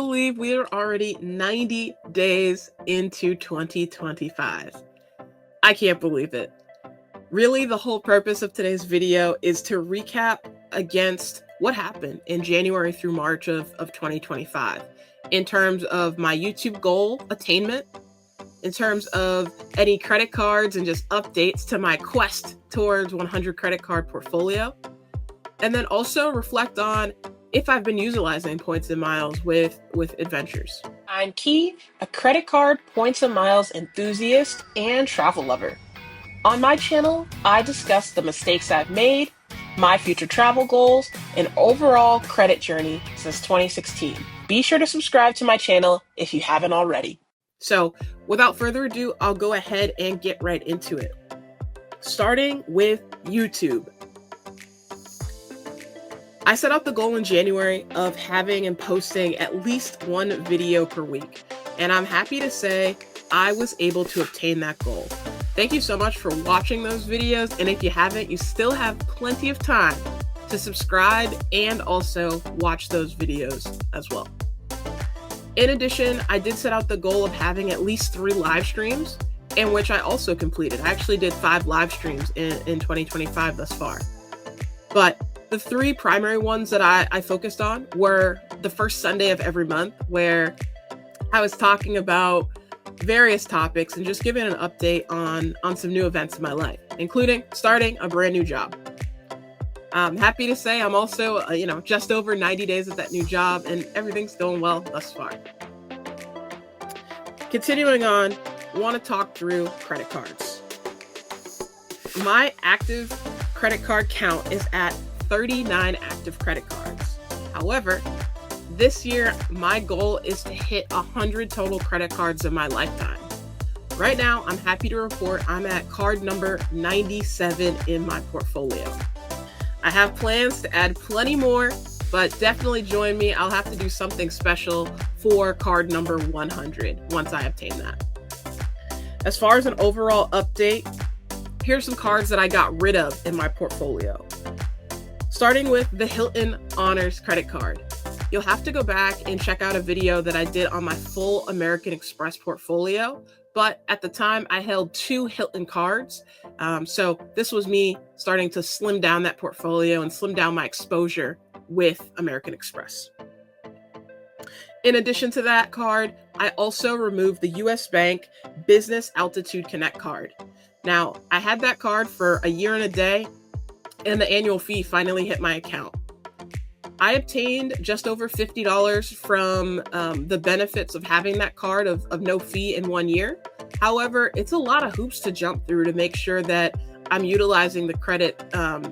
believe we are already 90 days into 2025. I can't believe it. Really, the whole purpose of today's video is to recap against what happened in January through March of 2025 in terms of my YouTube goal attainment, in terms of any credit cards and just updates to my quest towards 100 credit card portfolio, and then also reflect on if I've been utilizing points and miles with adventures. I'm Key, a credit card, points and miles enthusiast and travel lover. On my channel, I discuss the mistakes I've made, my future travel goals, and overall credit journey since 2016. Be sure to subscribe to my channel if you haven't already. So, without further ado, I'll go ahead and get right into it. Starting with YouTube. I set out the goal in January of having and posting at least one video per week, and I'm happy to say I was able to obtain that goal. Thank you so much for watching those videos, and if you haven't, you still have plenty of time to subscribe and also watch those videos as well. In addition, I did set out the goal of having at least 3 live streams, in which I also completed. I actually did 5 live streams in 2025 thus far. But the 3 primary ones that I focused on were the first Sunday of every month, where I was talking about various topics and just giving an update on some new events in my life, including starting a brand new job. I'm happy to say I'm also, just over 90 days at that new job, and everything's going well thus far. Continuing on, I want to talk through credit cards. My active credit card count is at 39 active credit cards. However, this year, my goal is to hit 100 total credit cards in my lifetime. Right now, I'm happy to report I'm at card number 97 in my portfolio. I have plans to add plenty more, but definitely join me. I'll have to do something special for card number 100 once I obtain that. As far as an overall update, here's some cards that I got rid of in my portfolio. Starting with the Hilton Honors credit card. You'll have to go back and check out a video that I did on my full American Express portfolio, but at the time I held 2 Hilton cards. So this was me starting to slim down that portfolio and slim down my exposure with American Express. In addition to that card, I also removed the US Bank Business Altitude Connect card. Now, I had that card for a year and a day, and the annual fee finally hit my account. I obtained just over $50 from the benefits of having that card of no fee in 1 year. However, it's a lot of hoops to jump through to make sure that I'm utilizing the credit.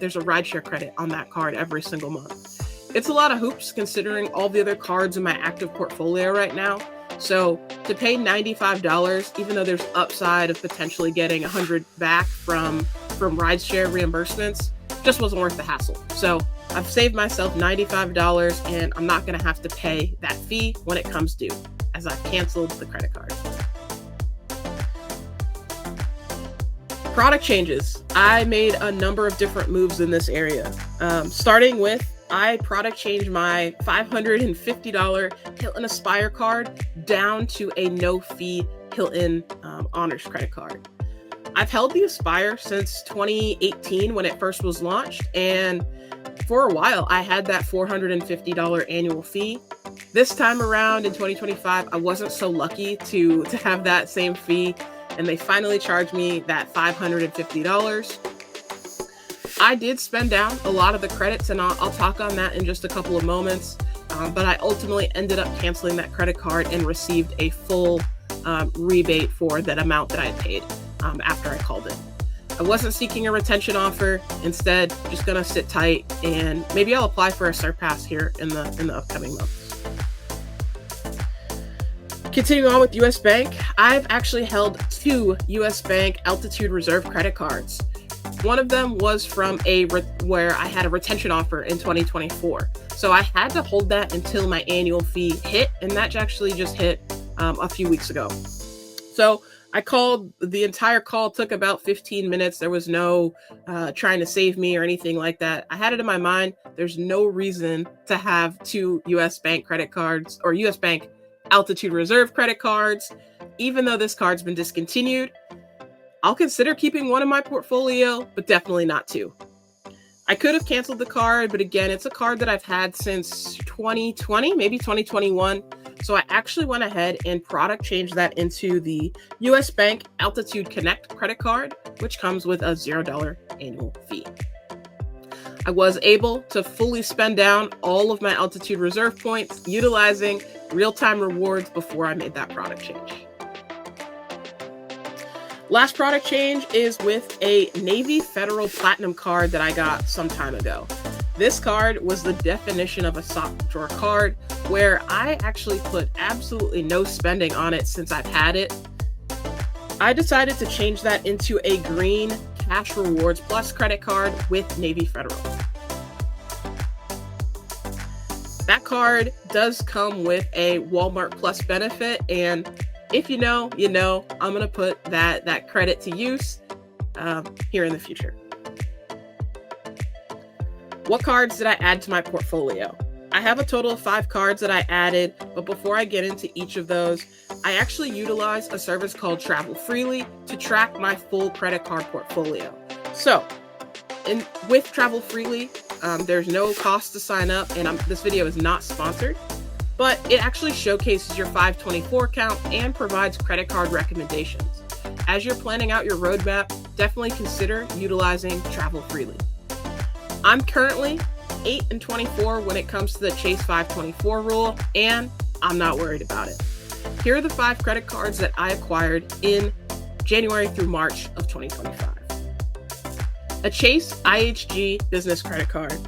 There's a rideshare credit on that card every single month. It's a lot of hoops considering all the other cards in my active portfolio right now. So to pay $95, even though there's upside of potentially getting 100 back from rideshare reimbursements, just wasn't worth the hassle. So I've saved myself $95, and I'm not going to have to pay that fee when it comes due, as I've canceled the credit card. Product changes. I made a number of different moves in this area. Starting with, I product changed my $550 Hilton Aspire card down to a no-fee Hilton Honors credit card. I've held the Aspire since 2018 when it first was launched, and for a while I had that $450 annual fee. This time around in 2025, I wasn't so lucky to have that same fee, and they finally charged me that $550. I did spend down a lot of the credits, and I'll talk on that in just a couple of moments, but I ultimately ended up canceling that credit card and received a full rebate for that amount that I had paid after I called it. I wasn't seeking a retention offer. Instead, just gonna sit tight, and maybe I'll apply for a Surpass here in the upcoming months. Continuing on with US Bank, I've actually held 2 US Bank Altitude Reserve credit cards. One of them was from where I had a retention offer in 2024. So I had to hold that until my annual fee hit, and that actually just hit a few weeks ago. So I called, the entire call took about 15 minutes. There was no trying to save me or anything like that. I had it in my mind. There's no reason to have 2 US Bank credit cards or US Bank Altitude Reserve credit cards. Even though this card's been discontinued, I'll consider keeping one in my portfolio, but definitely not 2. I could have canceled the card, but again, it's a card that I've had since 2020, maybe 2021. So I actually went ahead and product changed that into the US Bank Altitude Connect credit card, which comes with a $0 annual fee. I was able to fully spend down all of my Altitude Reserve points utilizing real-time rewards before I made that product change. Last product change is with a Navy Federal Platinum card that I got some time ago. This card was the definition of a sock drawer card where I actually put absolutely no spending on it since I've had it. I decided to change that into a green Cash Rewards Plus credit card with Navy Federal. That card does come with a Walmart Plus benefit, and if you know, you know, I'm going to put that credit to use here in the future. What cards did I add to my portfolio? I have a total of 5 cards that I added, but before I get into each of those, I actually utilize a service called Travel Freely to track my full credit card portfolio. So, with Travel Freely, there's no cost to sign up, and this video is not sponsored, but it actually showcases your 524 count and provides credit card recommendations. As you're planning out your roadmap, definitely consider utilizing Travel Freely. I'm currently 8 and 24 when it comes to the Chase 524 rule, and I'm not worried about it. Here are the 5 credit cards that I acquired in January through March of 2025. A Chase IHG business credit card,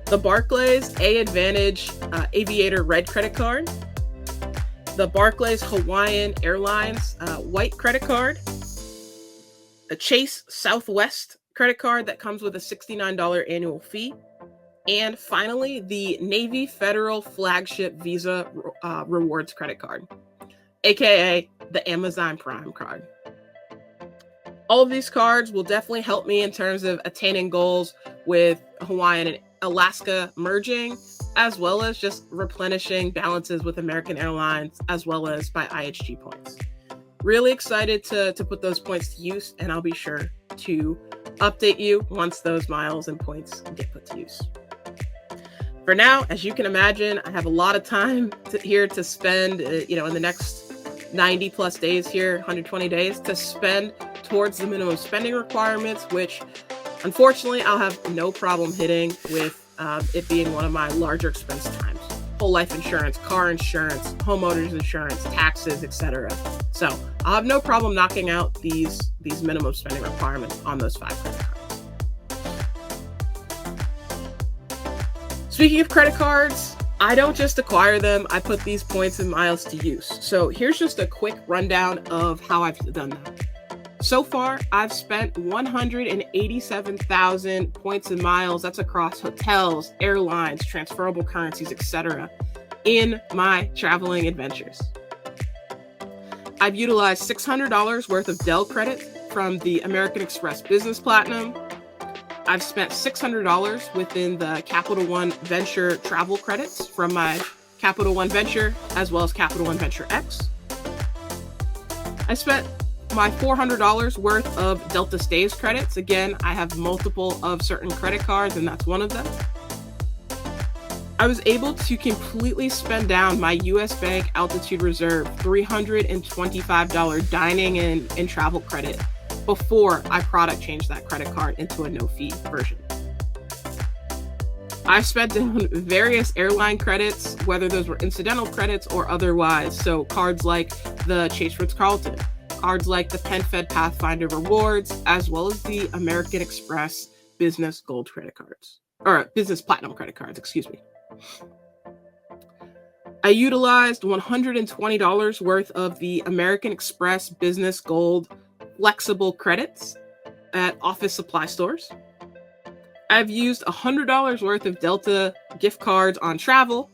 the Barclays A Advantage Aviator Red credit card, the Barclays Hawaiian Airlines white credit card, a Chase Southwest credit card that comes with a $69 annual fee, and finally, the Navy Federal Flagship Visa Rewards credit card, aka the Amazon Prime card. All of these cards will definitely help me in terms of attaining goals with Hawaiian and Alaska merging, as well as just replenishing balances with American Airlines, as well as my IHG points. Really excited to put those points to use, and I'll be sure to update you once those miles and points get put to use. For now, as you can imagine, I have a lot of time here to spend, in the next 90 plus days here, 120 days to spend towards the minimum spending requirements, which unfortunately I'll have no problem hitting with it being one of my larger expense times. Whole life insurance, car insurance, homeowners insurance, taxes, etc. So I'll have no problem knocking out these minimum spending requirements on those 5 credit cards. Speaking of credit cards, I don't just acquire them, I put these points and miles to use. So here's just a quick rundown of how I've done that. So far, I've spent 187,000 points and miles, that's across hotels, airlines, transferable currencies, etc., in my traveling adventures. I've utilized $600 worth of Dell credit from the American Express Business Platinum. I've spent $600 within the Capital One Venture travel credits from my Capital One Venture, as well as Capital One Venture X. I spent my $400 worth of Delta Stays credits. Again, I have multiple of certain credit cards, and that's one of them. I was able to completely spend down my US Bank Altitude Reserve $325 dining and travel credit before I product changed that credit card into a no-fee version. I've spent down various airline credits, whether those were incidental credits or otherwise. So cards like the Chase Ritz-Carlton, cards like the PenFed Pathfinder Rewards, as well as the American Express Business Gold credit cards, or Business Platinum credit cards, excuse me. I utilized $120 worth of the American Express Business Gold flexible credits at office supply stores. I've used $100 worth of Delta gift cards on travel.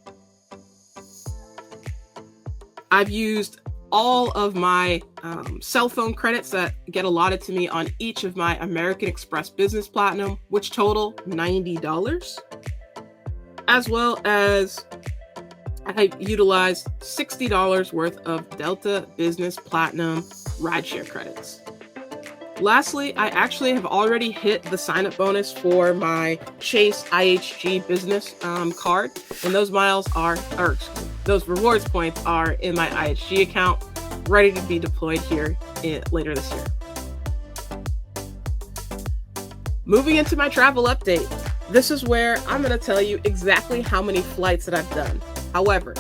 I've used all of my cell phone credits that get allotted to me on each of my American Express Business Platinum, which total $90, as well as I utilized $60 worth of Delta Business Platinum rideshare credits. Lastly, I actually have already hit the sign-up bonus for my Chase IHG business card, and those those rewards points are in my IHG account, ready to be deployed here later this year. Moving into my travel update, this is where I'm going to tell you exactly how many flights that I've done. However,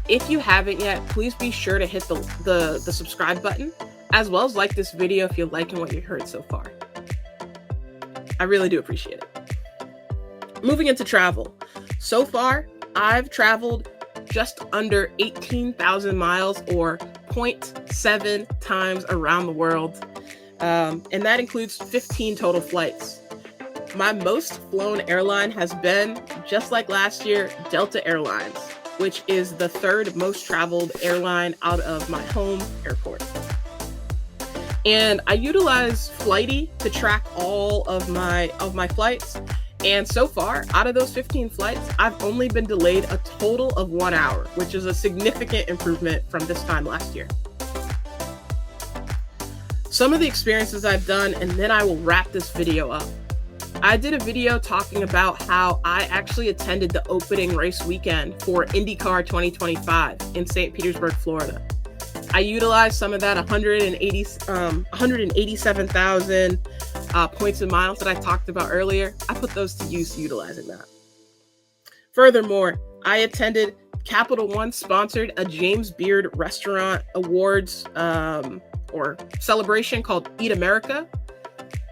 if you haven't yet, please be sure to hit the subscribe button, as well as like this video if you're liking what you heard so far. I really do appreciate it. Moving into travel. So far, I've traveled just under 18,000 miles, or 0.7 times around the world. And that includes 15 total flights. My most flown airline has been, just like last year, Delta Airlines, which is the third most traveled airline out of my home airport. And I utilize Flighty to track all of my flights. And so far, out of those 15 flights, I've only been delayed a total of 1 hour, which is a significant improvement from this time last year. Some of the experiences I've done, and then I will wrap this video up. I did a video talking about how I actually attended the opening race weekend for IndyCar 2025 in St. Petersburg, Florida. I utilized some of that 187,000 points and miles that I talked about earlier. I put those to use utilizing that. Furthermore, I attended Capital One sponsored a James Beard Restaurant Awards or celebration called Eat America.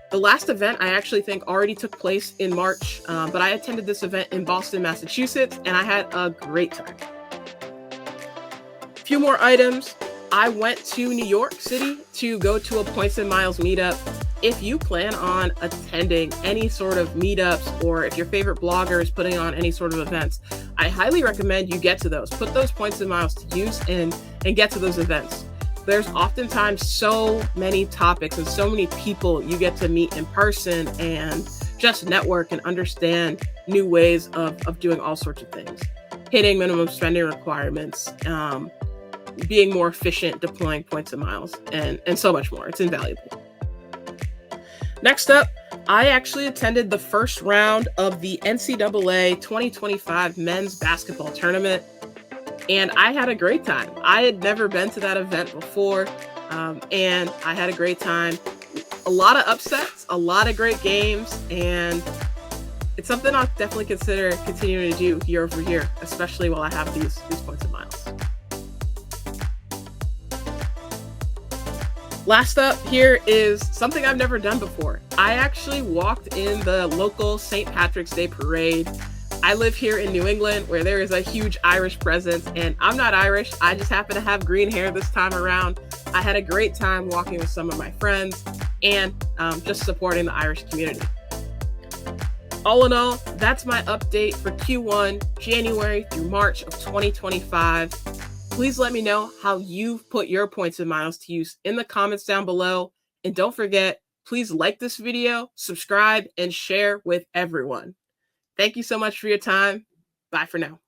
The last event I actually think already took place in March, but I attended this event in Boston, Massachusetts, and I had a great time. A few more items. I went to New York City to go to a Points and Miles meetup. If you plan on attending any sort of meetups, or if your favorite blogger is putting on any sort of events, I highly recommend you get to those. Put those points and miles to use and get to those events. There's oftentimes so many topics and so many people you get to meet in person and just network and understand new ways of doing all sorts of things. Hitting minimum spending requirements, being more efficient, deploying points and miles, and so much more. It's invaluable. Next up, I actually attended the first round of the NCAA 2025 men's basketball tournament, and I had a great time. I had never been to that event before, and I had a great time. A lot of upsets, a lot of great games, and it's something I'll definitely consider continuing to do year over year, especially while I have these points and miles. Last up here is something I've never done before. I actually walked in the local St. Patrick's Day parade. I live here in New England, where there is a huge Irish presence, and I'm not Irish. I just happen to have green hair this time around. I had a great time walking with some of my friends and just supporting the Irish community. All in all, that's my update for Q1, January through March of 2025. Please let me know how you've put your points and miles to use in the comments down below. And don't forget, please like this video, subscribe, and share with everyone. Thank you so much for your time. Bye for now.